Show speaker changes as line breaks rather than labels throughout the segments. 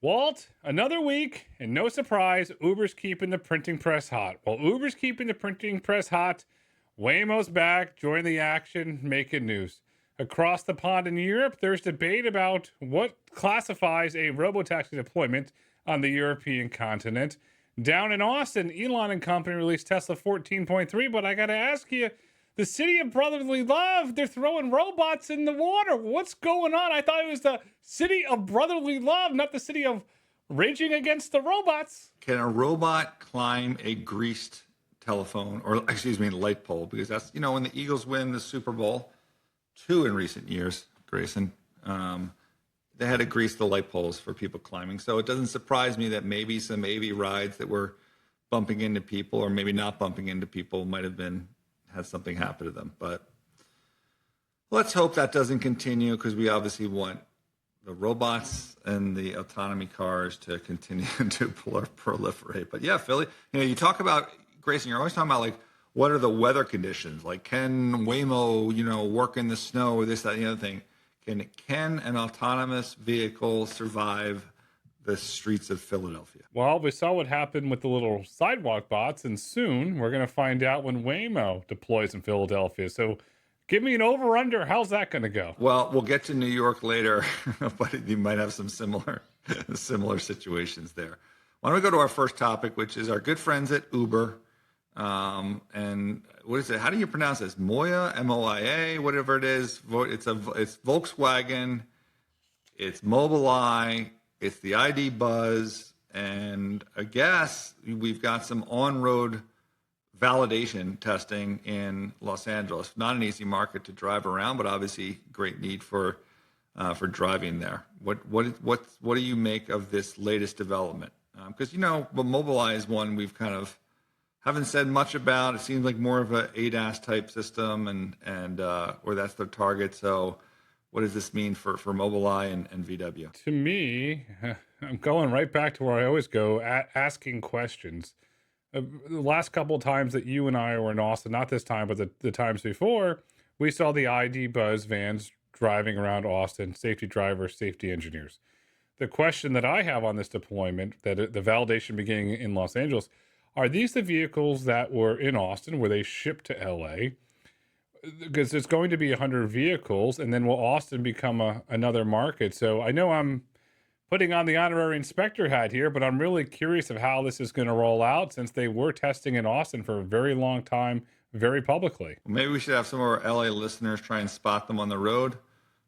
Walt, another week, and no surprise, Uber's keeping the printing press hot. While Uber's keeping the printing press hot, Waymo's back, joining the action, making news. Across the pond in Europe, there's debate about what classifies a robotaxi deployment on the European continent. Down in Austin, Elon and company released Tesla 14.3, but I gotta ask you, the city of brotherly love, they're throwing robots in the water. What's going on? I thought it was the city of brotherly love, not the city of raging against the robots.
Can a robot climb a greased telephone, or excuse me, light pole? Because that's, when the Eagles win the Super Bowl, two in recent years, Grayson, they had to grease the light poles for people climbing. So it doesn't surprise me that maybe some AV rides that were bumping into people, or maybe not bumping into people, might have had something happen to them. But let's hope that doesn't continue, because we obviously want the robots and the autonomy cars to continue to proliferate. But yeah, Philly, you talk about, Grayson, you're always talking about, like, what are the weather conditions? Like, can Waymo, work in the snow, or this, that, and the other thing? Can an autonomous vehicle survive the streets of Philadelphia?
Well, we saw what happened with the little sidewalk bots, and soon we're going to find out when Waymo deploys in Philadelphia. So give me an over-under. How's that going to go?
Well, we'll get to New York later, but you might have some similar situations there. Why don't we go to our first topic, which is our good friends at Uber. And what is it? How do you pronounce this? MOIA, MOIA, whatever it is. It's Volkswagen, it's Mobileye, it's the ID Buzz, and I guess we've got some on-road validation testing in Los Angeles. Not an easy market to drive around, but obviously great need for driving there. What do you make of this latest development? Because Mobileye is one we've kind of haven't said much about. It seems like more of a ADAS type system, and or that's their target. So what does this mean for Mobileye and VW?
To me, I'm going right back to where I always go, asking questions. The last couple of times that you and I were in Austin, not this time, but the times before, we saw the ID Buzz vans driving around Austin, safety drivers, safety engineers. The question that I have on this deployment, that the validation beginning in Los Angeles, are these the vehicles that were in Austin where they shipped to LA? Because there's going to be 100 vehicles, and then will Austin become another market? So I know I'm putting on the honorary inspector hat here, but I'm really curious of how this is going to roll out, since they were testing in Austin for a very long time, very publicly.
Well, maybe we should have some of our LA listeners try and spot them on the road.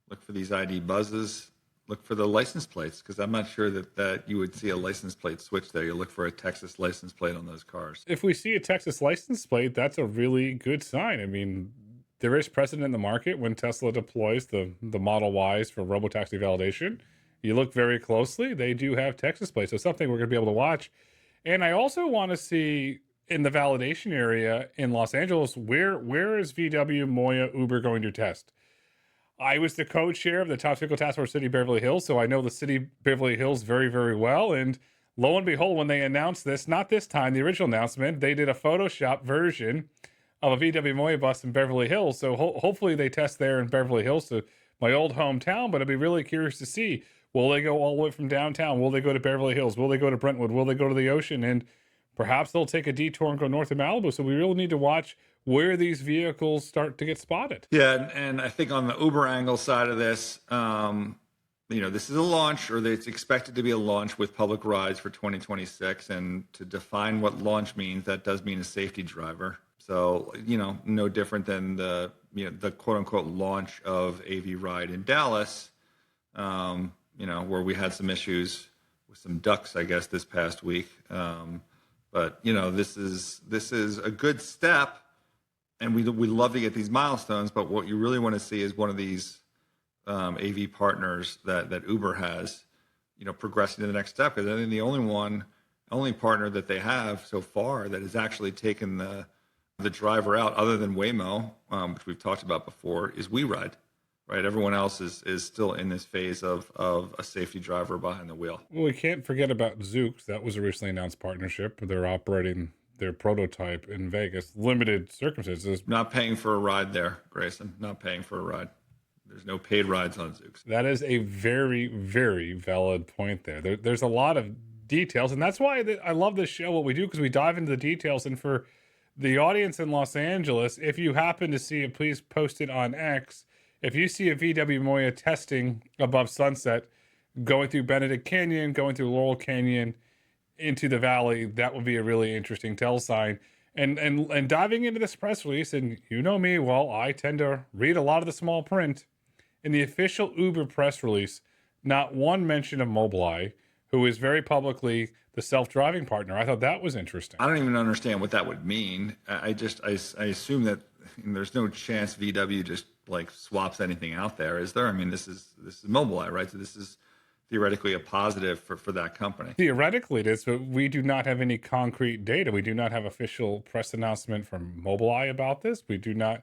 Look for these ID buzzes. Look for the license plates, because I'm not sure that you would see a license plate switch there. You look for a Texas license plate on those cars.
If we see a Texas license plate, that's a really good sign. I mean, there is precedent in the market when Tesla deploys the Model Ys for robotaxi validation. You look very closely, they do have Texas plates. So something we're going to be able to watch. And I also want to see in the validation area in Los Angeles, where is VW, MOIA, Uber going to test? I was the co-chair of the Top Vehicle Task Force City Beverly Hills, so I know the city Beverly Hills very, very well. And lo and behold, when they announced this, not this time, the original announcement, they did a Photoshop version of a VW MOIA bus in Beverly Hills. So hopefully they test there in Beverly Hills, to my old hometown. But I'd be really curious to see, will they go all the way from downtown? Will they go to Beverly Hills? Will they go to Brentwood? Will they go to the ocean? And perhaps they'll take a detour and go north of Malibu. So we really need to watch where these vehicles start to get spotted.
Yeah, and I think on the Uber angle side of this, this is a launch, or it's expected to be a launch with public rides for 2026. And to define what launch means, that does mean a safety driver. So, no different than the quote unquote launch of AV Ride in Dallas, where we had some issues with some ducks, I guess, this past week. But this is a good step. And we love to get these milestones, but what you really want to see is one of these AV partners that Uber has, progressing to the next step. Because I think the only partner that they have so far that has actually taken the driver out, other than Waymo, which we've talked about before, is WeRide. Right, everyone else is still in this phase of a safety driver behind the wheel.
Well, we can't forget about Zoox. That was a recently announced partnership. They're operating their prototype in Vegas. Limited circumstances.
Not paying for a ride there, Grayson. Not paying for a ride. there's no paid rides on Zoox.
That is a very, very valid point there's a lot of details, and that's why I love this show, what we do, because we dive into the details. And for the audience in Los Angeles, if you happen to see it, please post it on X. If you see a VW MOIA testing above Sunset, going through Benedict Canyon, going through Laurel Canyon into the valley, that would be a really interesting tell sign. And diving into this press release, and you know me, well, I tend to read a lot of the small print. In the official Uber press release, not one mention of Mobileye, who is very publicly the self-driving partner. I thought that was interesting.
I don't even understand what that would mean. I assume that there's no chance VW just like swaps anything out there, is there? I mean, this is Mobileye, right? So this is theoretically a positive for that company.
Theoretically it is, but we do not have any concrete data. We do not have official press announcement from Mobileye about this. We do not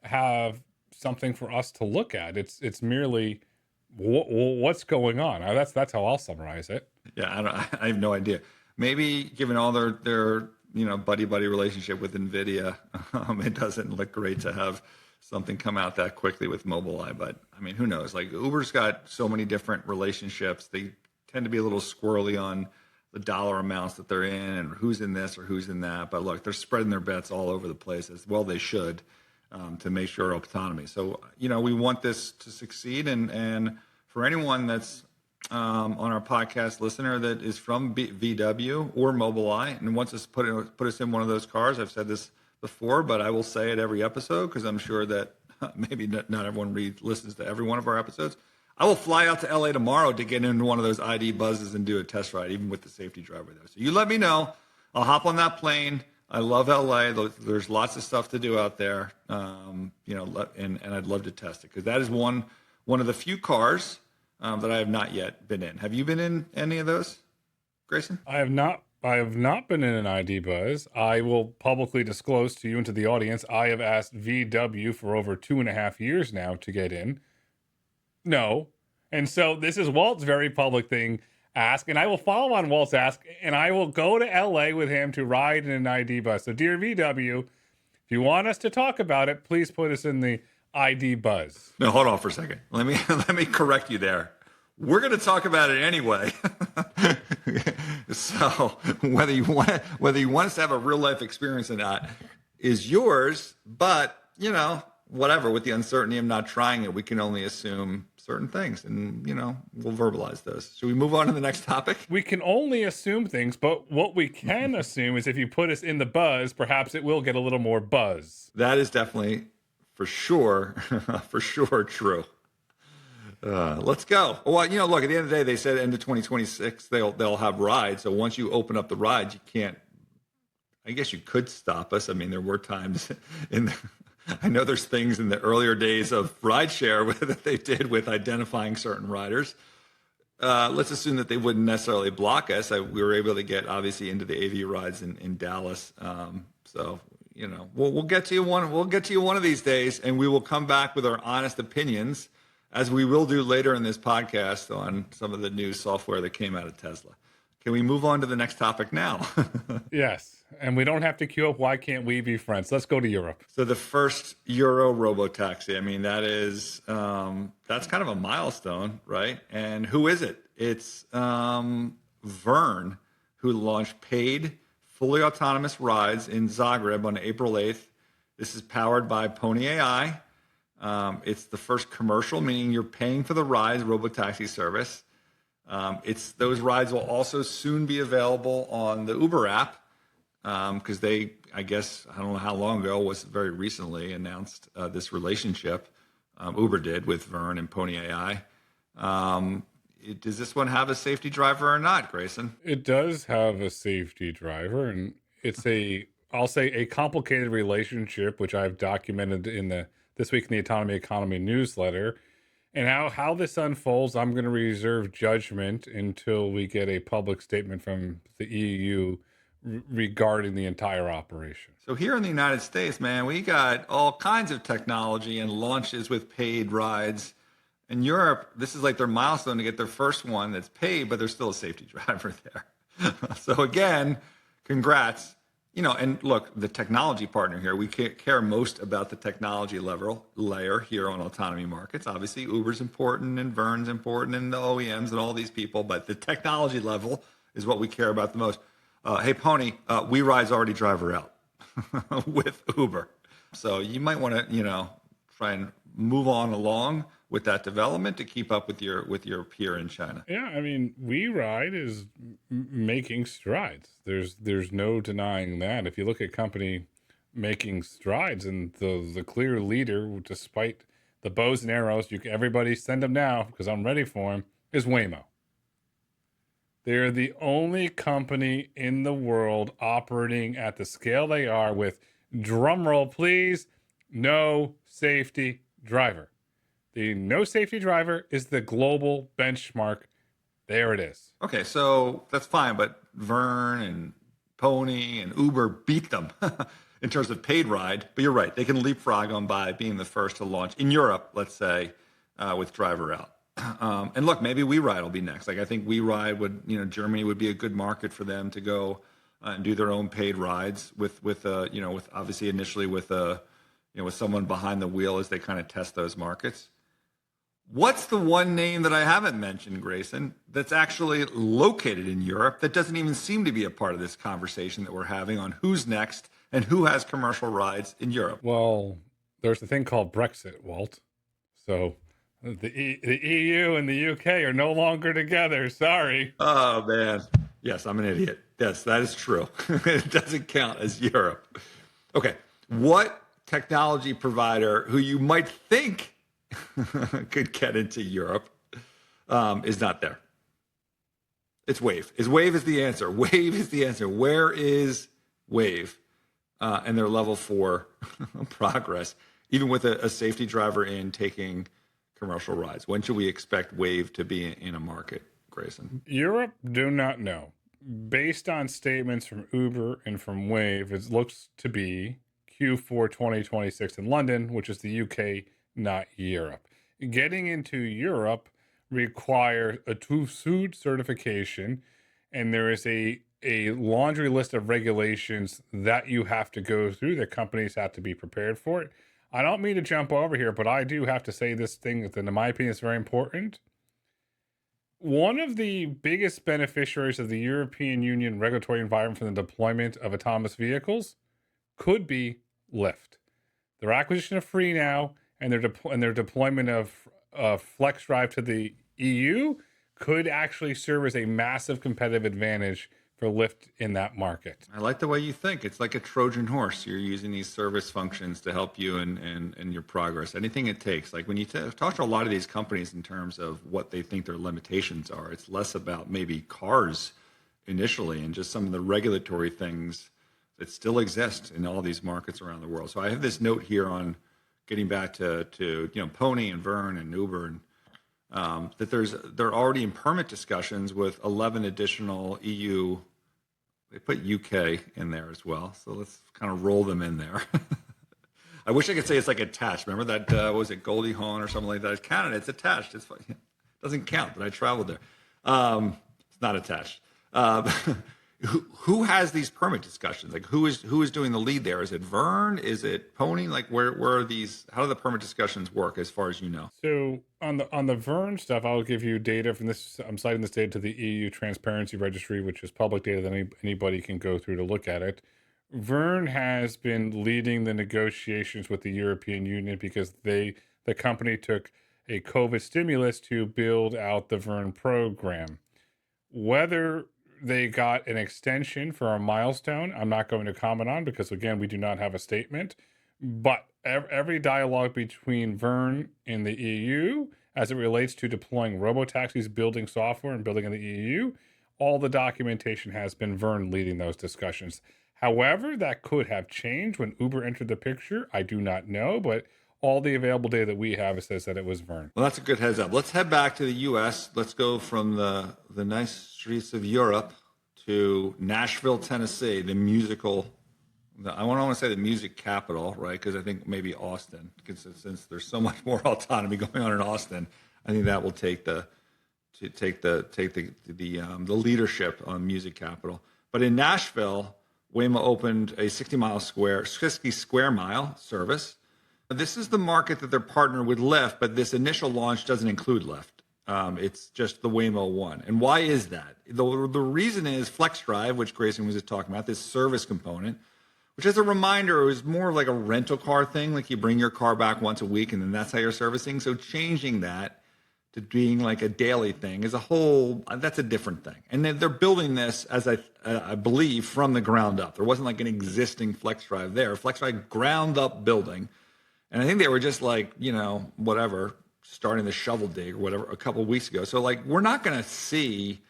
have something for us to look at. It's merely what's going on. That's how I'll summarize it.
Yeah, I have no idea. Maybe given all their buddy relationship with NVIDIA, it doesn't look great to have something come out that quickly with Mobileye. But I mean, who knows? Like Uber's got so many different relationships. They tend to be a little squirrely on the dollar amounts that they're in and who's in this or who's in that. But look, they're spreading their bets all over the place, as well they should, to make sure autonomy. So, we want this to succeed. And for anyone that's on our podcast listener that is from VW or Mobileye and wants us to put us in one of those cars, I've said this before, but I will say it every episode because I'm sure that maybe not everyone listens to every one of our episodes. I will fly out to LA tomorrow to get into one of those ID buzzes and do a test ride, even with the safety driver there. So you let me know. I'll hop on that plane. I love LA. There's lots of stuff to do out there, and I'd love to test it because that is one of the few cars that I have not yet been in. Have you been in any of those, Grayson?
I have not been in an ID buzz. I will publicly disclose to you and to the audience, I have asked VW for over 2.5 years now to get in. No. And so this is Walt's very public thing, ask, and I will follow on Walt's ask, and I will go to LA with him to ride in an ID bus. So dear VW, if you want us to talk about it, please put us in the ID buzz.
No, hold on for a second. Let me correct you there. We're going to talk about it anyway. So whether you want us to have a real life experience or not is yours. But whatever. With the uncertainty of not trying it, we can only assume certain things, and we'll verbalize those. Should we move on to the next topic?
We can only assume things, but what we can assume is if you put us in the buzz, perhaps it will get a little more buzz.
That is definitely for sure true. Let's go. Well, look, at the end of the day, they said end of 2026, they'll have rides. So once you open up the rides, you can't, I guess you could stop us. I mean, there were times I know there's things in the earlier days of rideshare that they did with identifying certain riders. Let's assume that they wouldn't necessarily block us. We were able to get obviously into the AV rides in Dallas. So, we'll get to you one. We'll get to you one of these days, and we will come back with our honest opinions, as we will do later in this podcast on some of the new software that came out of Tesla. Can we move on to the next topic now?
Yes. And we don't have to queue up. Why can't we be friends? Let's go to Europe.
So the first Euro Robotaxi. I mean, that's kind of a milestone, right? And who is it? It's Verne, who launched paid, fully autonomous rides in Zagreb on April 8th. This is powered by Pony.ai. It's the first commercial, meaning you're paying for the rides, Robotaxi service. Those rides will also soon be available on the Uber app because I don't know how long ago, was very recently announced this relationship Uber did with Verne and Pony.ai. Does this one have a safety driver or not, Grayson?
It does have a safety driver, and it's I'll say a complicated relationship, which I've documented in This Week in the Autonomy Economy newsletter. And how this unfolds, I'm going to reserve judgment until we get a public statement from the EU regarding the entire operation.
So here in the United States, man, we got all kinds of technology and launches with paid rides. In Europe, this is like their milestone to get their first one that's paid, but there's still a safety driver there. So again, congrats. And look, the technology partner here, we care most about the technology layer here on Autonomy Markets. Obviously, Uber's important and Verne's important and the OEMs and all these people, but the technology level is what we care about the most. Hey, Pony, WeRide's already driver out with Uber. So you might want to, try and move on along with that development to keep up with your peer in China.
Yeah, I mean, WeRide is making strides. There's no denying that. If you look at company making strides, and the clear leader, despite the bows and arrows, everybody send them now because I'm ready for them, is Waymo. They're the only company in the world operating at the scale they are with, drumroll please, no safety driver. The no safety driver is the global benchmark. There it is.
Okay, so that's fine, but Verne and Pony and Uber beat them in terms of paid ride. But you're right, they can leapfrog them by being the first to launch in Europe, let's say, with driver out. And look, maybe WeRide will be next. Like I think WeRide would, Germany would be a good market for them to go and do their own paid rides with obviously initially with someone behind the wheel as they kind of test those markets. What's the one name that I haven't mentioned, Grayson, that's actually located in Europe that doesn't even seem to be a part of this conversation that we're having on who's next and who has commercial rides in Europe?
Well, there's a thing called Brexit, Walt. So the EU and the UK are no longer together. Sorry.
Oh, man. Yes, I'm an idiot. Yes, that is true. It doesn't count as Europe. Okay. What technology provider who you might think could get into Europe is not there? It's Wave. Wave is the answer. Wave is the answer. Where is Wave and their level 4 progress, even with a safety driver in taking commercial rides? When should we expect Wave to be in a market, Grayson?
Europe, do not know. Based on statements from Uber and from Wave, it looks to be Q4 2026 in London, which is the UK, not Europe. Getting into Europe requires a TÜV certification, and there is a laundry list of regulations that you have to go through that companies have to be prepared for it. I don't mean to jump over here, but I do have to say this thing that, in my opinion, is very important. One of the biggest beneficiaries of the European Union regulatory environment for the deployment of autonomous vehicles could be Lyft. Their acquisition of Free Now and their deployment of FlexDrive to the EU could actually serve as a massive competitive advantage for Lyft in that market.
I like the way you think. It's like a Trojan horse. You're using these service functions to help you in your progress. Anything it takes. Like when you talk to a lot of these companies in terms of what they think their limitations are, it's less about maybe cars initially and just some of the regulatory things that still exist in all these markets around the world. So I have this note here on getting back to Pony and Verne and Uber, and that they're already in permit discussions with 11 additional EU. They put UK in there as well, so let's kind of roll them in there. I wish I could say it's like attached. Remember that was it Goldie Hawn or something like that? It's Canada. It's attached. It's fine. It doesn't count, but I traveled there. It's not attached. Who has these permit discussions? Like who is doing the lead there? Is it Verne? Is it Pony? Like where are these? How do the permit discussions work, as far as you know?
So on the Verne stuff, I'll give you data from this. I'm citing this data to the EU Transparency Registry, which is public data that anybody can go through to look at it. Verne has been leading the negotiations with the European Union because the company took a COVID stimulus to build out the Verne program. Whether they got an extension for a milestone, I'm not going to comment on because, again, we do not have a statement. But every dialogue between Verne and the EU as it relates to deploying Robotaxis, building software, and building in the EU, all the documentation has been Verne leading those discussions. However, that could have changed when Uber entered the picture. I do not know, but all the available data that we have says that it was Verne.
Well, that's a good heads up. Let's head back to the U.S. Let's go from the nice streets of Europe to Nashville, Tennessee, the musical. I want to say the music capital, right? Because I think maybe Austin, because since there's so much more autonomy going on in Austin, I think that will take the leadership on music capital. But in Nashville, Waymo opened a 60 square mile service. This is the market that they're partnered with Lyft, but this initial launch doesn't include Lyft. It's just the Waymo one. And why is that? The reason is Flex Drive, which Grayson was just talking about, this service component, which as a reminder, it was more like a rental car thing. Like you bring your car back once a week and then that's how you're servicing. So changing that to being like a daily thing is that's a different thing. And then they're building this, as I believe, from the ground up. There wasn't like an existing Flex Drive there. Flex Drive ground up building. And I think they were just like, whatever, starting the shovel dig or whatever a couple of weeks ago. So like, we're not going to see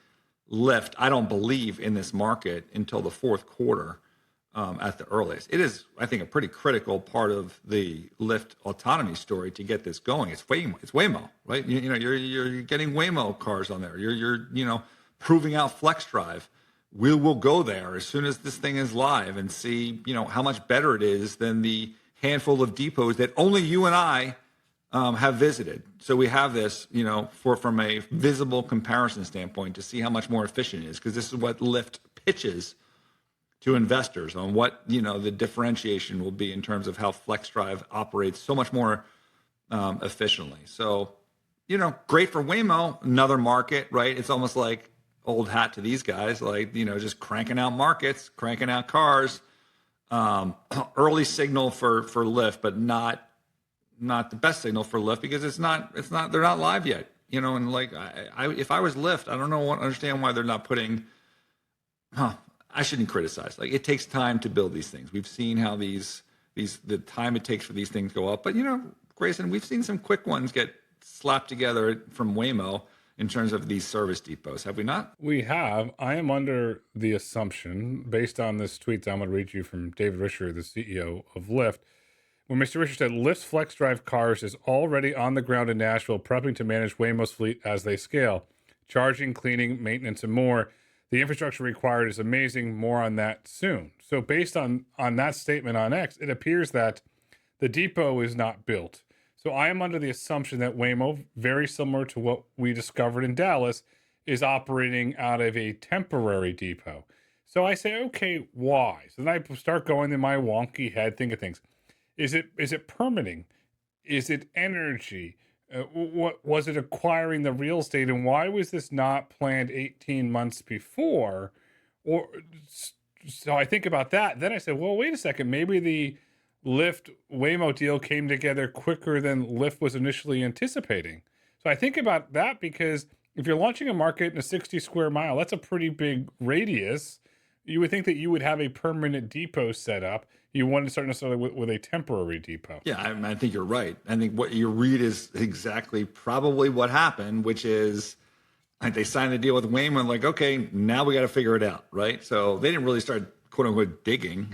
Lyft, I don't believe, in this market until the fourth quarter. At the earliest. It is, I think, a pretty critical part of the Lyft autonomy story to get this going. It's Waymo, right? You're getting Waymo cars on there. You're proving out Flex Drive. We will go there as soon as this thing is live and see, how much better it is than the handful of depots that only you and I have visited. So we have this, from a visible comparison standpoint to see how much more efficient it is, because this is what Lyft pitches to investors on what the differentiation will be in terms of how Flex Drive operates so much more efficiently. So, great for Waymo, another market, right? It's almost like old hat to these guys, like just cranking out markets, cranking out cars. Early signal for Lyft, but not the best signal for Lyft because they're not live yet. And like if I was Lyft, I don't understand why they're not putting. I shouldn't criticize. Like it takes time to build these things. We've seen how the time it takes for these things go up. But Grayson, we've seen some quick ones get slapped together from Waymo in terms of these service depots. Have we not?
We have. I am under the assumption, based on this tweet that I'm going to read you from David Risher, the CEO of Lyft, where Mr. Risher said, Lyft's Flex Drive cars is already on the ground in Nashville, prepping to manage Waymo's fleet as they scale. Charging, cleaning, maintenance, and more. The infrastructure required is amazing. More on that soon. So based on that statement on X, it appears that the depot is not built. So I am under the assumption that Waymo, very similar to what we discovered in Dallas, is operating out of a temporary depot. So I say, okay, why? So then I start going in my wonky head, think of things. Is it permitting? Is it energy? What was it, acquiring the real estate, and why was this not planned 18 months before? Or so I think about that. Then I said, well, wait a second. Maybe the Lyft Waymo deal came together quicker than Lyft was initially anticipating. So I think about that because if you're launching a market in a 60 square mile, that's a pretty big radius. You would think that you would have a permanent depot set up. You wouldn't start necessarily with a temporary depot.
Yeah, I think you're right. I think what you read is exactly probably what happened, which is like they signed the deal with Waymo and like, okay, now we got to figure it out, right? So they didn't really start quote unquote digging,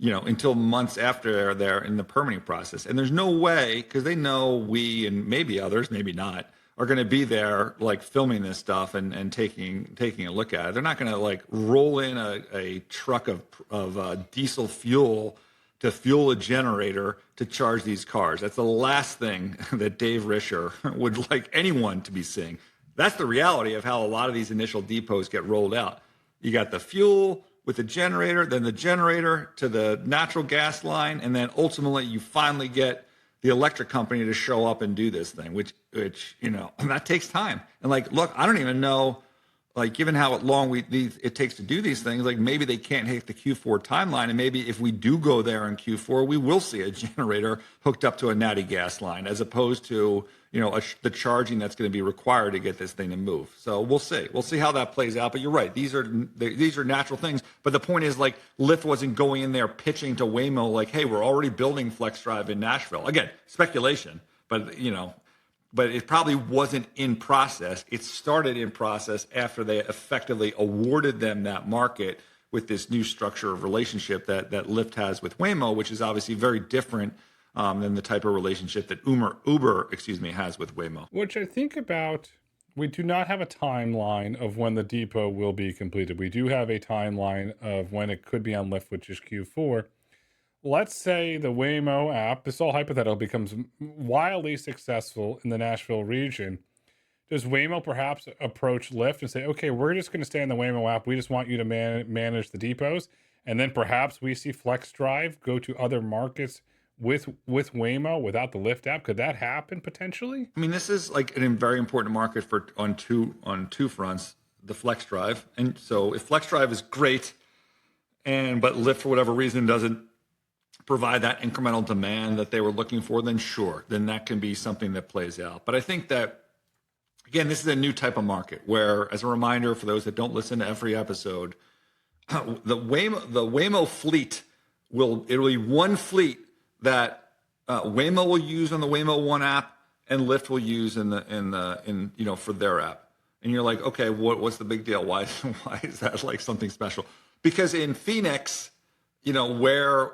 until months after they're in the permitting process. And there's no way, because they know we and maybe others, maybe not, are going to be there like filming this stuff and taking a look at it. They're not going to like roll in a truck of diesel fuel to fuel a generator to charge these cars. That's the last thing that Dave Risher would like anyone to be seeing. That's the reality of how a lot of these initial depots get rolled out. You got the fuel with the generator, then the generator to the natural gas line, and then ultimately you finally get the electric company to show up and do this thing, which that takes time. And like, look, I don't even know, like, given how long it takes to do these things, like maybe they can't hit the Q4 timeline, and maybe if we do go there in Q4, we will see a generator hooked up to a natty gas line, as opposed to the charging that's going to be required to get this thing to move. So we'll see. We'll see how that plays out. But you're right; these are natural things. But the point is, like, Lyft wasn't going in there pitching to Waymo like, "Hey, we're already building Flex Drive in Nashville." Again, speculation, but but it probably wasn't in process. It started in process after they effectively awarded them that market with this new structure of relationship that Lyft has with Waymo, which is obviously very different than the type of relationship that Uber has with Waymo.
Which I think about, we do not have a timeline of when the depot will be completed. We do have a timeline of when it could be on Lyft, which is Q4. Let's say the Waymo app, this is all hypothetical, becomes wildly successful in the Nashville region. Does Waymo perhaps approach Lyft and say, okay, we're just going to stay in the Waymo app. We just want you to manage the depots. and then perhaps we see Flex Drive go to other markets with Waymo without the Lyft app. Could that happen potentially?
I mean, this is like a very important market for on two fronts, the Flex Drive. And so if Flex Drive is great, but Lyft for whatever reason doesn't provide that incremental demand that they were looking for, then sure, then that can be something that plays out. But I think that, again, this is a new type of market where, as a reminder for those that don't listen to every episode, the Waymo fleet it'll be one fleet that Waymo will use on the Waymo One app and Lyft will use in for their app. And you're like, okay, what's the big deal? Why is that like something special? Because in Phoenix, where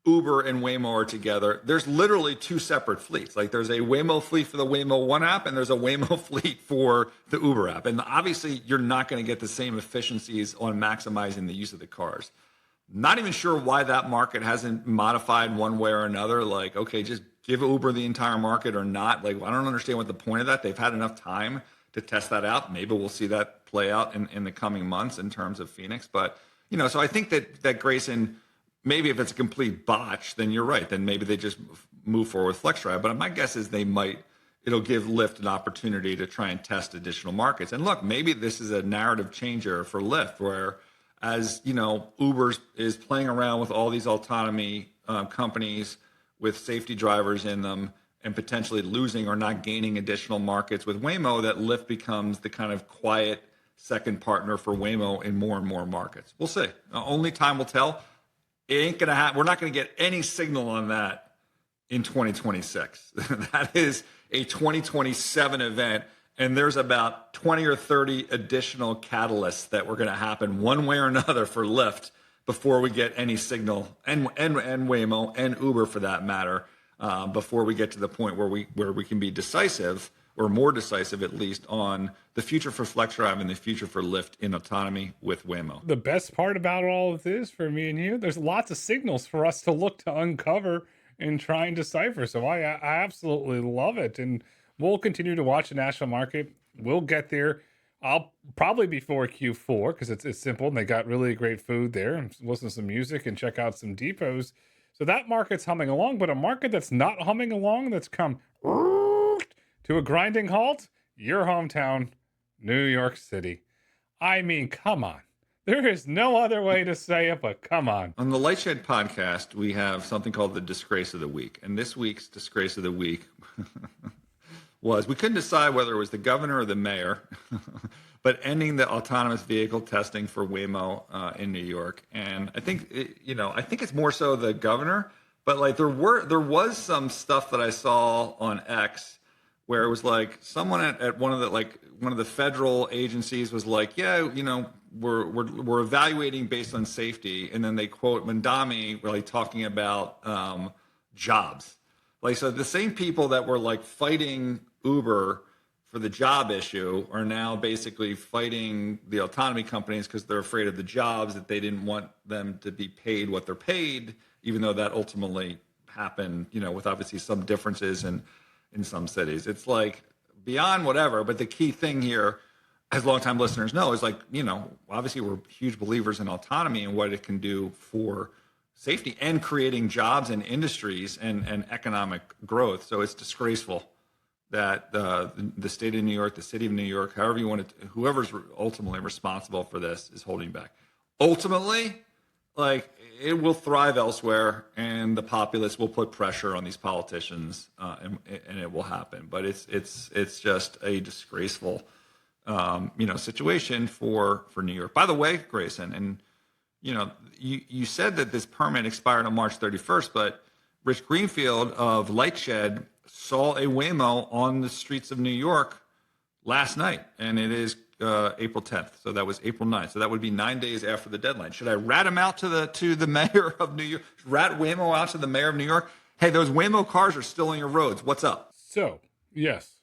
Uber and Waymo are together, there's literally two separate fleets. Like there's a Waymo fleet for the Waymo One app and there's a Waymo fleet for the Uber app. And obviously you're not going to get the same efficiencies on maximizing the use of the cars. Not even sure why that market hasn't modified one way or another. Like, okay, just give Uber the entire market or not. Like, I don't understand what the point of that. They've had enough time to test that out. Maybe we'll see that play out in the coming months in terms of Phoenix. But, so I think that Grayson, maybe if it's a complete botch, then you're right. Then maybe they just move forward with FlexDrive. But my guess is it'll give Lyft an opportunity to try and test additional markets. And look, maybe this is a narrative changer for Lyft where, as Uber is playing around with all these autonomy companies with safety drivers in them and potentially losing or not gaining additional markets with Waymo, that Lyft becomes the kind of quiet second partner for Waymo in more and more markets. We'll see. Only time will tell. It ain't gonna happen. We're not gonna get any signal on that in 2026. That is a 2027 event. And there's about 20 or 30 additional catalysts that were going to happen one way or another for Lyft before we get any signal, and Waymo and Uber for that matter, before we get to the point where we can be decisive, or more decisive at least, on the future for FlexDrive and the future for Lyft in autonomy with Waymo.
The best part about all of this for me and you, there's lots of signals for us to look to uncover and try and decipher. So I absolutely love it. And we'll continue to watch the national market. We'll get there. I'll probably before Q4 because it's simple and they got really great food there. And listen to some music and check out some depots. So that market's humming along, but a market that's not humming along, that's come to a grinding halt, your hometown, New York City. I mean, come on. There is no other way to say it, but come on.
On the Lightshed podcast, we have something called the Disgrace of the Week. And this week's Disgrace of the Week was, we couldn't decide whether it was the governor or the mayor, but ending the autonomous vehicle testing for Waymo in New York. And I think, I think it's more so the governor, but like there was some stuff that I saw on X where it was like someone at one of the federal agencies was like, yeah, we're evaluating based on safety. And then they quote Mandami really talking about jobs. Like, so the same people that were like fighting Uber for the job issue are now basically fighting the autonomy companies because they're afraid of the jobs, that they didn't want them to be paid what they're paid, even though that ultimately happened, with obviously some differences in some cities. It's like beyond whatever, but the key thing here, as longtime listeners know, is like, obviously we're huge believers in autonomy and what it can do for safety and creating jobs and industries and economic growth. So it's disgraceful that the state of New York, the city of New York, however you want to, whoever's ultimately responsible for this is holding back. Ultimately, like, it will thrive elsewhere, and the populace will put pressure on these politicians, and it will happen. But it's just a disgraceful, situation for New York. By the way, Grayson, and you said that this permit expired on March 31st, but Rich Greenfield of Lightshed saw a Waymo on the streets of New York last night, and it is April 10th. So that was April 9th. So that would be 9 days after the deadline. Should I rat him out to the mayor of New York? Rat Waymo out to the mayor of New York? Hey, those Waymo cars are still on your roads. What's up?
So, yes,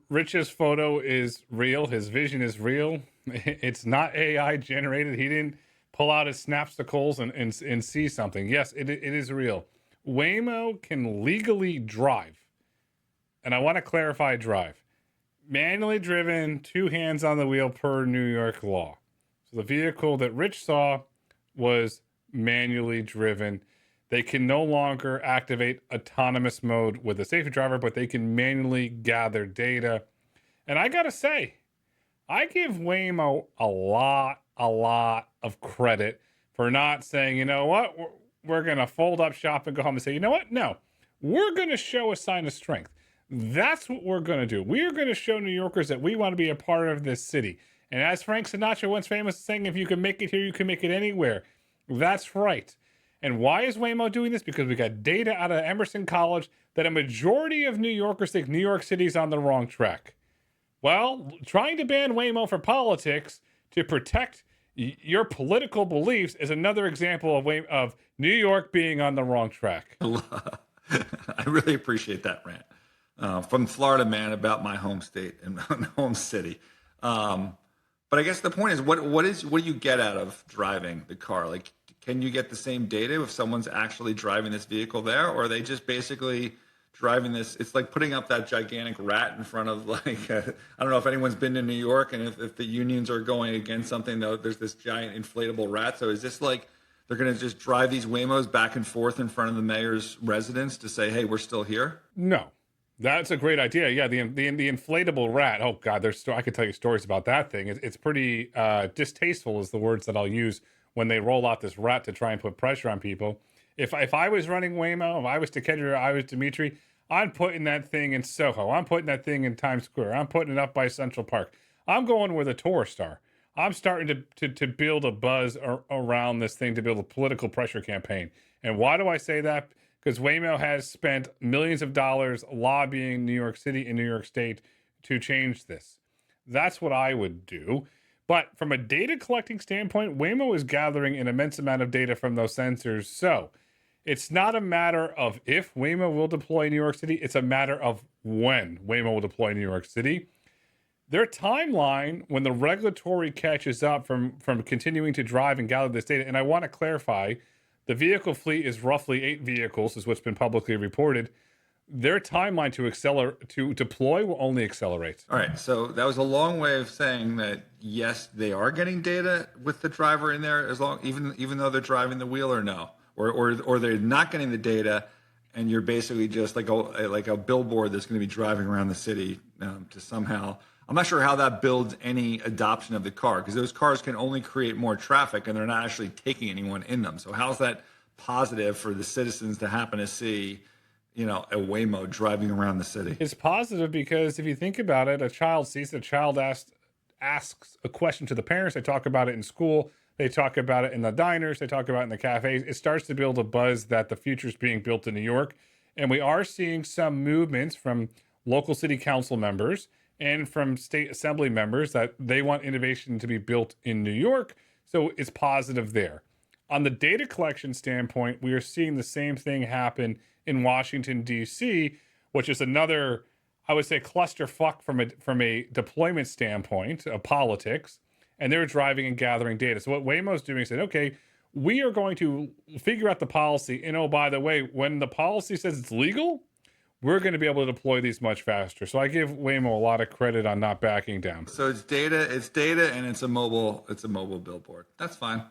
Rich's photo is real. His vision is real. It's not AI generated. He didn't pull out his snapsicles and see something. Yes, it is real. Waymo can legally drive. And I want to clarify drive. Manually driven, 2 hands on the wheel per New York law. So the vehicle that Rich saw was manually driven. They can no longer activate autonomous mode with a safety driver, but they can manually gather data. And I gotta say, I give Waymo a lot of credit for not saying, you know what, we're going to fold up shop and go home and say, you know what, no, we're going to show a sign of strength. That's what we're going to do. We are going to show New Yorkers that we want to be a part of this city. And as Frank Sinatra once famous saying, if you can make it here, you can make it anywhere. That's right. And why is Waymo doing this? Because we got data out of Emerson College that a majority of New Yorkers think New York City's on the wrong track. Well, trying to ban Waymo for politics to protect your political beliefs is another example of New York being on the wrong track.
I really appreciate that rant from Florida man about my home state and home city. But I guess the point is, what do you get out of driving the car? Like, can you get the same data if someone's actually driving this vehicle there, or are they just basically driving this? It's like putting up that gigantic rat in front of I don't know if anyone's been to New York, and if the unions are going against something, though, there's this giant inflatable rat. So is this like they're going to just drive these Waymos back and forth in front of the mayor's residence to say, hey, we're still here?
No, that's a great idea. Yeah, the inflatable rat. Oh God, I could tell you stories about that thing. It's pretty distasteful is the words that I'll use when they roll out this rat to try and put pressure on people. If I was running Waymo, if I was Kedra, I was Dimitri, I'm putting that thing in Soho. I'm putting that thing in Times Square. I'm putting it up by Central Park. I'm going where the tourists are. I'm starting to build a buzz around this thing, to build a political pressure campaign. And why do I say that? Because Waymo has spent millions of dollars lobbying New York City and New York State to change this. That's what I would do. But from a data collecting standpoint, Waymo is gathering an immense amount of data from those sensors. So it's not a matter of if Waymo will deploy in New York City. It's a matter of when Waymo will deploy in New York City. Their timeline, when the regulatory catches up from continuing to drive and gather this data, and I want to clarify, the vehicle fleet is roughly 8 vehicles, is what's been publicly reported. Their timeline to deploy will only accelerate.
All right, so that was a long way of saying that yes, they are getting data with the driver in there, even though they're driving the wheel, or no, or they're not getting the data, and you're basically just like a billboard that's going to be driving around the city to somehow. I'm not sure how that builds any adoption of the car, because those cars can only create more traffic and they're not actually taking anyone in them. So how's that positive for the citizens to happen to see, a Waymo driving around the city?
It's positive because if you think about it, a child asks a question to the parents. They talk about it in school. They talk about it in the diners. They talk about it in the cafes. It starts to build a buzz that the future is being built in New York. And we are seeing some movements from local city council members and from state assembly members that they want innovation to be built in New York. So it's positive there. On the data collection standpoint, we are seeing the same thing happen in Washington, D.C., which is another, I would say, clusterfuck from a deployment standpoint of politics. And they're driving and gathering data. So what Waymo's doing is saying, okay, we are going to figure out the policy. And oh, by the way, when the policy says it's legal, we're going to be able to deploy these much faster. So I give Waymo a lot of credit on not backing down.
So it's data, and it's a mobile billboard. That's fine.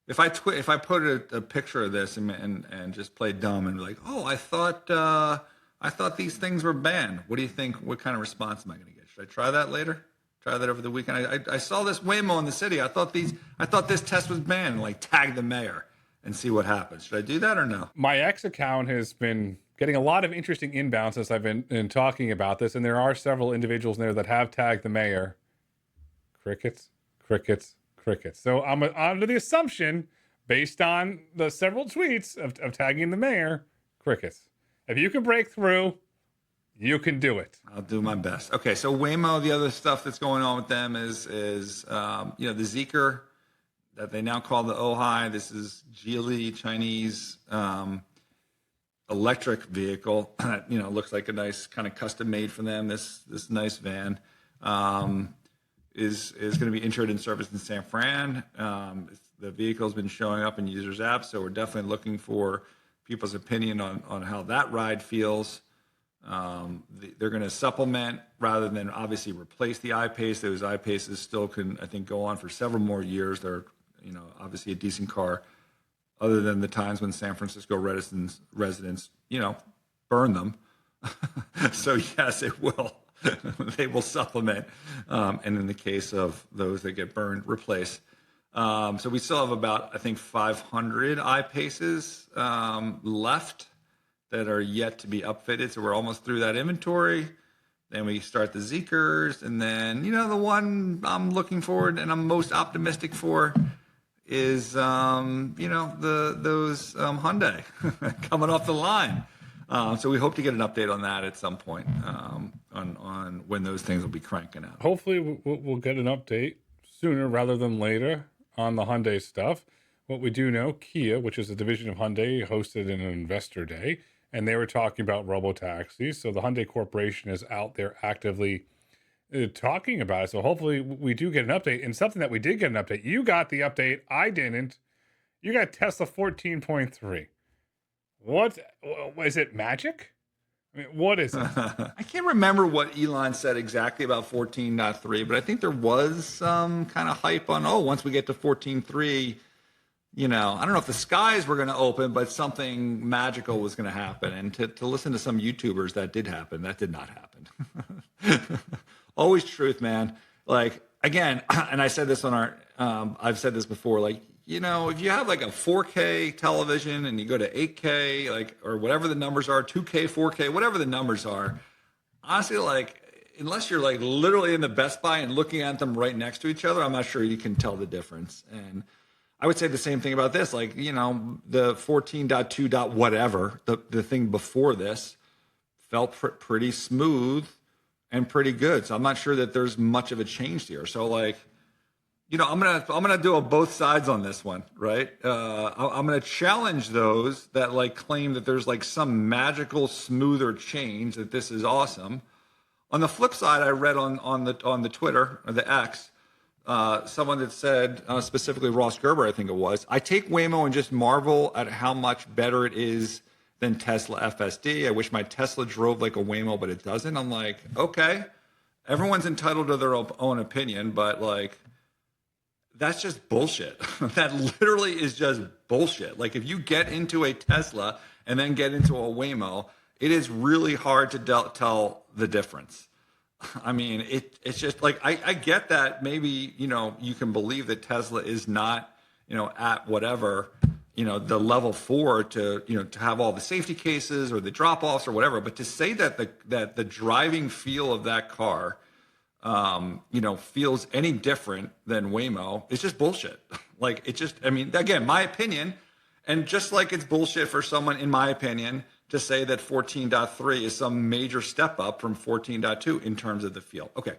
If I put a picture of this and just play dumb and be like, oh, I thought these things were banned. What do you think? What kind of response am I going to get? Should I try that later? Try that over the weekend. I saw this Waymo in the city. I thought this test was banned. Like, tag the mayor and see what happens. Should I do that or no?
My X account has been getting a lot of interesting inbounds as I've been talking about this, and there are several individuals in there that have tagged the mayor. Crickets. So I'm under the assumption, based on the several tweets of tagging the mayor, crickets. If you can break through, you can do it.
I'll do my best. Okay, so Waymo, the other stuff that's going on with them is the Zeekr that they now call the Ojai. This is Geely, Chinese electric vehicle. Looks like a nice kind of custom made for them. This nice van is going to be insured and serviced in San Fran. The vehicle's been showing up in users' apps, so we're definitely looking for people's opinion on how that ride feels. They're going to supplement rather than obviously replace the I-Pace. Those I-Paces still can, I think, go on for several more years. They're, obviously a decent car. other than the times when San Francisco residents, burn them. So yes, it will. They will supplement, and in the case of those that get burned, replace. So we still have about, I think, 500 I-Paces left that are yet to be upfitted. So we're almost through that inventory. Then we start the Zeekers, and then the one I'm looking forward and I'm most optimistic for is those Hyundai coming off the line. So we hope to get an update on that at some point on when those things will be cranking out.
Hopefully we'll get an update sooner rather than later on the Hyundai stuff. What we do know, Kia, which is a division of Hyundai, hosted an investor day, and they were talking about Robotaxi. So the Hyundai Corporation is out there actively talking about it. So hopefully we do get an update. And something that we did get an update. You got the update. I didn't. You got Tesla 14.3. What is it? Magic? I mean, what is it?
I can't remember what Elon said exactly about 14.3, but I think there was some kind of hype on, once we get to 14.3, I don't know if the skies were going to open, but something magical was going to happen. And to listen to some YouTubers, that did happen. That did not happen. Always truth, man. Like, again, and I said this on I've said this before, like, if you have like a 4K television and you go to 8K, like, or whatever the numbers are, 2K, 4K, whatever the numbers are, honestly, like, unless you're like literally in the Best Buy and looking at them right next to each other, I'm not sure you can tell the difference. And I would say the same thing about this, like, the 14.2. Whatever, the thing before this felt pretty smooth and pretty good. So I'm not sure that there's much of a change here. So like, I'm gonna do a both sides on this one, right? I'm gonna challenge those that like claim that there's like some magical smoother change, that this is awesome. On the flip side, I read on the Twitter or the X, someone that said, specifically Ross Gerber, I think it was, I take Waymo and just marvel at how much better it is than Tesla FSD. I wish my Tesla drove like a Waymo, but it doesn't. I'm like, okay, everyone's entitled to their own opinion, but like, that's just bullshit. That literally is just bullshit. Like, if you get into a Tesla and then get into a Waymo, it is really hard to tell the difference. I mean, it's just like, I get that maybe, you can believe that Tesla is not, at whatever, the level 4 to, to have all the safety cases or the drop-offs or whatever. But to say that the driving feel of that car, feels any different than Waymo, it's just bullshit. Like, it just, I mean, again, my opinion, and just like it's bullshit for someone, in my opinion, to say that 14.3 is some major step up from 14.2 in terms of the feel. Okay,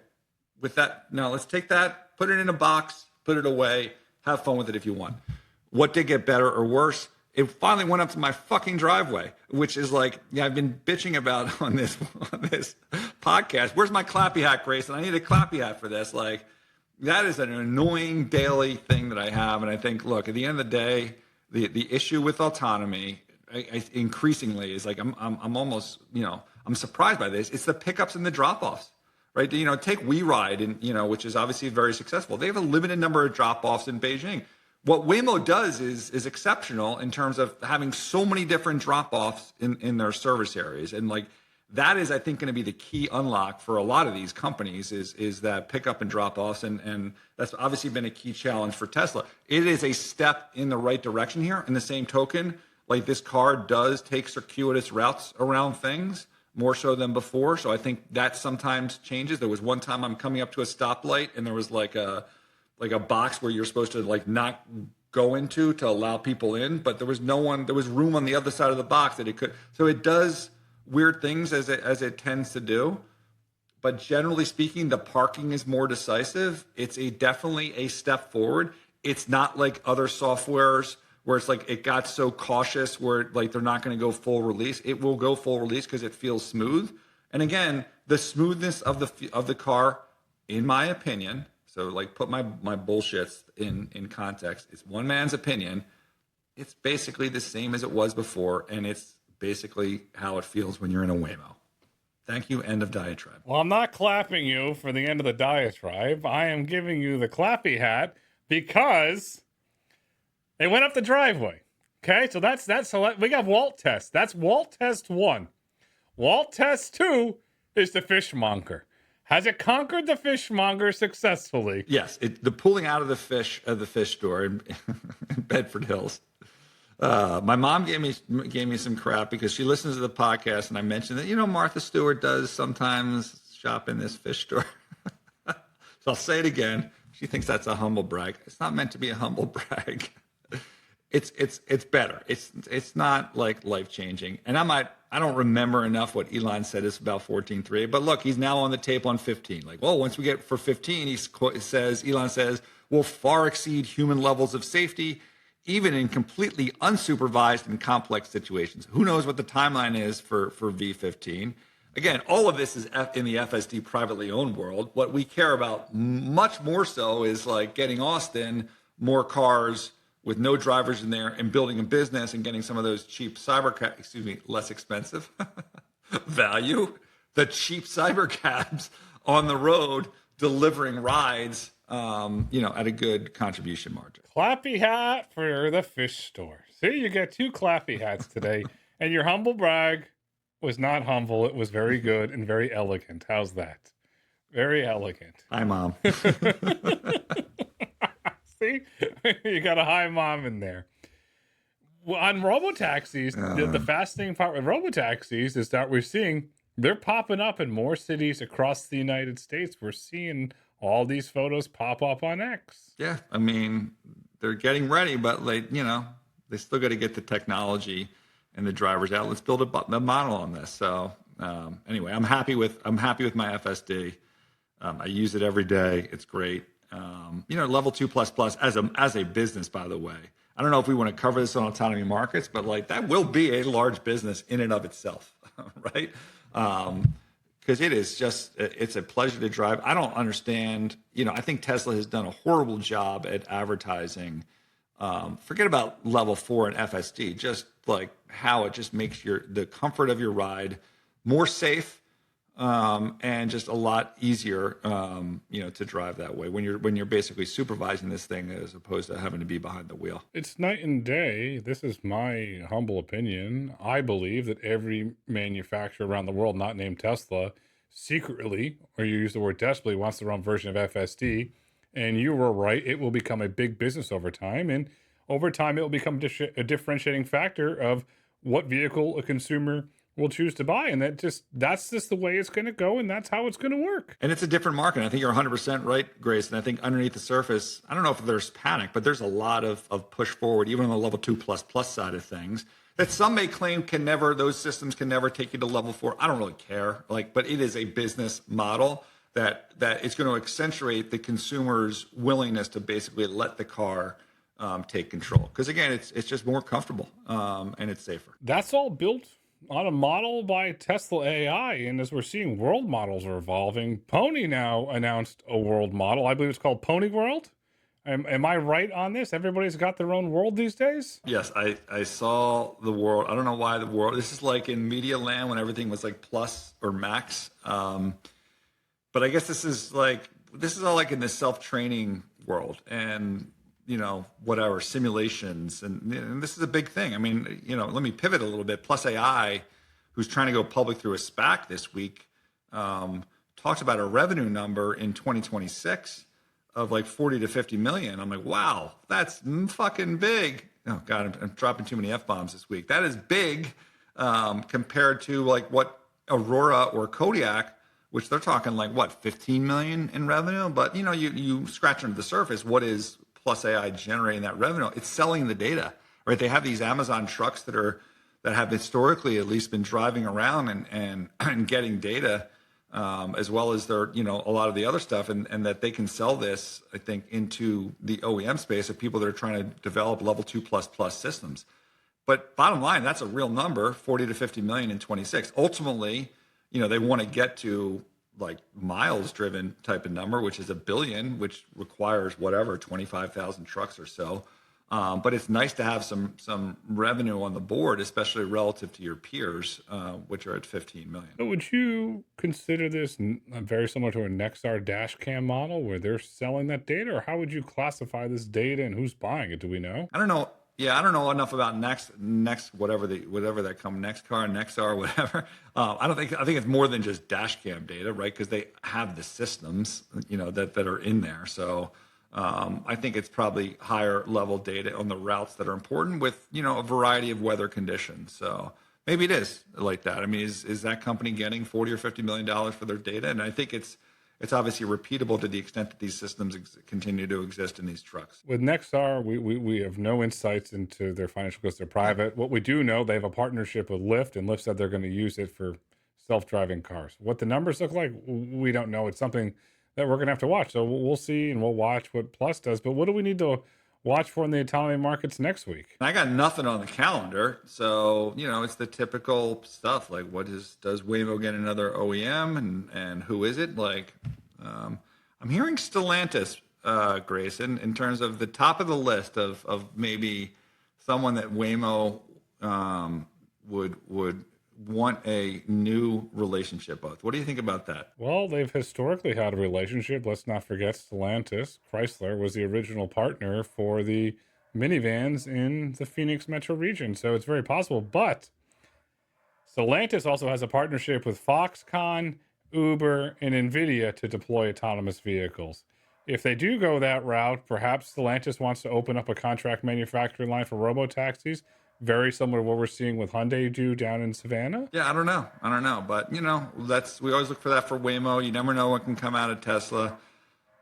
with that, now let's take that, put it in a box, put it away, have fun with it if you want. What did get better or worse? It finally went up to my fucking driveway, which is like, I've been bitching about on this podcast. Where's my clappy hat, Grayson? I need a clappy hat for this. Like, that is an annoying daily thing that I have. And I think, look, at the end of the day, the issue with autonomy, increasingly is like, I'm almost, I'm surprised by this. It's the pickups and the drop-offs, right? Take WeRide, and which is obviously very successful. They have a limited number of drop-offs in Beijing. What Waymo does is exceptional in terms of having so many different drop-offs in their service areas. And like, that is, I think, going to be the key unlock for a lot of these companies is that pickup and drop-offs. And that's obviously been a key challenge for Tesla. It is a step in the right direction here. In the same token, like, this car does take circuitous routes around things more so than before. So I think that sometimes changes. There was one time I'm coming up to a stoplight and there was like a box where you're supposed to like not go into to allow people in, but there was room on the other side of the box that it could. So it does weird things as it tends to do. But generally speaking, the parking is more decisive. It's definitely a step forward. It's not like other softwares where it's like it got so cautious where like they're not going to go full release. It will go full release because it feels smooth. And again, the smoothness of the car, in my opinion, so like put my bullshits in context, it's one man's opinion. It's basically the same as it was before, and it's basically how it feels when you're in a Waymo. Thank you, end of diatribe.
Well, I'm not clapping you for the end of the diatribe. I am giving you the clappy hat because they went up the driveway. Okay, so we got Walt test. That's Walt test 1. Walt test 2 is the fishmonger. Has it conquered the fishmonger successfully?
Yes, the pulling out of the fish store in Bedford Hills. My mom gave me some crap because she listens to the podcast, and I mentioned that Martha Stewart does sometimes shop in this fish store. So I'll say it again. She thinks that's a humble brag. It's not meant to be a humble brag. It's better. It's not like life changing. And I don't remember enough what Elon said is about 14.3. But look, he's now on the tape on 15. Like, well, once we get for 15, Elon says we'll far exceed human levels of safety, even in completely unsupervised and complex situations. Who knows what the timeline is for V15? Again, all of this is in the FSD privately owned world. What we care about much more so is like getting Austin more cars with no drivers in there and building a business and getting some of those cheap less expensive value, the cheap cyber cabs on the road delivering rides, at a good contribution margin.
Clappy hat for the fish store. See, you get 2 clappy hats today, and your humble brag was not humble. It was very good and very elegant. How's that? Very elegant.
Hi, Mom.
See, you got a hi, Mom in there. Well, on Robotaxis, the fascinating part with Robotaxis is that we're seeing they're popping up in more cities across the United States. We're seeing all these photos pop up on X.
Yeah, I mean, they're getting ready, but they still got to get the technology and the drivers out. Let's build a model on this. So anyway, I'm happy with my FSD. I use it every day. It's great. Level 2++ as a business, by the way. I don't know if we want to cover this on Autonomy Markets, but like that will be a large business in and of itself, right? Because it's a pleasure to drive. I don't understand. I think Tesla has done a horrible job at advertising. Forget about level 4 and FSD, just like how it just makes the comfort of your ride more safe, and just a lot easier, to drive that way when you're basically supervising this thing as opposed to having to be behind the wheel.
It's night and day. This is my humble opinion. I believe that every manufacturer around the world, not named Tesla, secretly, or you use the word desperately, wants their own version of FSD. And you were right. It will become a big business over time. And over time, it will become a differentiating factor of what vehicle a consumer will choose to buy. And that's just the way it's going to go. And that's how it's going to work.
And it's a different market. I think you're 100% right, Grayson. I think underneath the surface, I don't know if there's panic, but there's a lot of push forward, even on the level 2++ side of things, that some may claim those systems can never take you to level 4. I don't really care. But it is a business model that it's going to accentuate the consumer's willingness to basically let the car take control. Because again, it's just more comfortable, and it's safer.
That's all built on a model by Tesla AI. And as we're seeing, world models are evolving. Pony now announced a world model. I believe it's called Pony World. Am I right on this? Everybody's got their own world these days?
Yes, I saw the world. I don't know why the world. This is like in Media Land when everything was like plus or max. But I guess this is all like in the self-training world and, whatever, simulations. And this is a big thing. I mean, let me pivot a little bit. PlusAI, who's trying to go public through a SPAC this week, talks about a revenue number in 2026 of like 40 to 50 million. I'm like, wow, that's fucking big. Oh God, I'm dropping too many F-bombs this week. That is big compared to like what Aurora or Kodiak, which they're talking like what, 15 million in revenue. But you scratch under the surface, what is PlusAI generating that revenue? It's selling the data, right? They have these Amazon trucks that have historically at least been driving around and getting data, as well as their a lot of the other stuff, and that they can sell this, I think, into the OEM space of people that are trying to develop level 2++ systems. But bottom line, that's a real number, 40 to 50 million in 26. Ultimately, they want to get to like miles driven type of number, which is 1 billion, which requires whatever, 25,000 trucks or so. But it's nice to have some revenue on the board, especially relative to your peers, which are at 15 million.
So would you consider this very similar to a Nexar dash cam model where they're selling that data, or how would you classify this data and who's buying it? Do we know?
I don't know Yeah, I don't know enough about next whatever that come next car, Nexar, whatever. I think it's more than just dash cam data, right? Because they have the systems, that are in there. So I think it's probably higher level data on the routes that are important with a variety of weather conditions. So maybe it is like that. I mean, is that company getting 40 or 50 million dollars for their data? And I think it's obviously repeatable to the extent that these systems continue to exist in these trucks.
With Nexar, we have no insights into their financial because they're private. What we do know, they have a partnership with Lyft, and Lyft said they're going to use it for self-driving cars. What the numbers look like, we don't know. It's something that we're going to have to watch. So we'll see, and we'll watch what Plus does. But what do we need to watch for in the autonomy markets next week?
I got nothing on the calendar, so it's the typical stuff. Like, does Waymo get another OEM, and who is it? Like, I'm hearing Stellantis, Grayson, in terms of the top of the list of maybe someone that Waymo would want a new relationship with. What do you think about that?
Well, they've historically had a relationship. Let's not forget Stellantis. Chrysler was the original partner for the minivans in the Phoenix metro region. So it's very possible. But Stellantis also has a partnership with Foxconn, Uber, and NVIDIA to deploy autonomous vehicles. If they do go that route, perhaps Stellantis wants to open up a contract manufacturing line for robotaxis, very similar to what we're seeing with Hyundai do down in Savannah.
Yeah, I don't know, but we always look for that for Waymo. You never know what can come out of Tesla.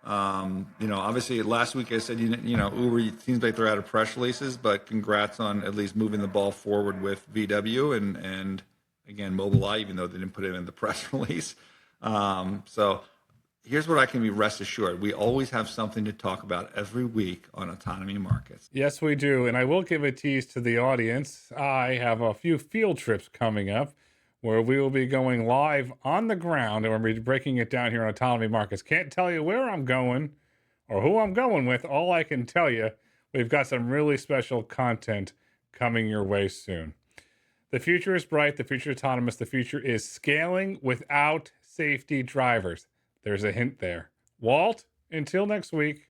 Obviously last week I said, Uber, it seems like they're out of press releases, but congrats on at least moving the ball forward with VW and again, Mobileye, even though they didn't put it in the press release. So here's what I can be rest assured. We always have something to talk about every week on Autonomy Markets.
Yes, we do. And I will give a tease to the audience. I have a few field trips coming up where we will be going live on the ground and we'll be breaking it down here on Autonomy Markets. Can't tell you where I'm going or who I'm going with. All I can tell you, we've got some really special content coming your way soon. The future is bright. The future is autonomous. The future is scaling without safety drivers. There's a hint there. Walt, until next week.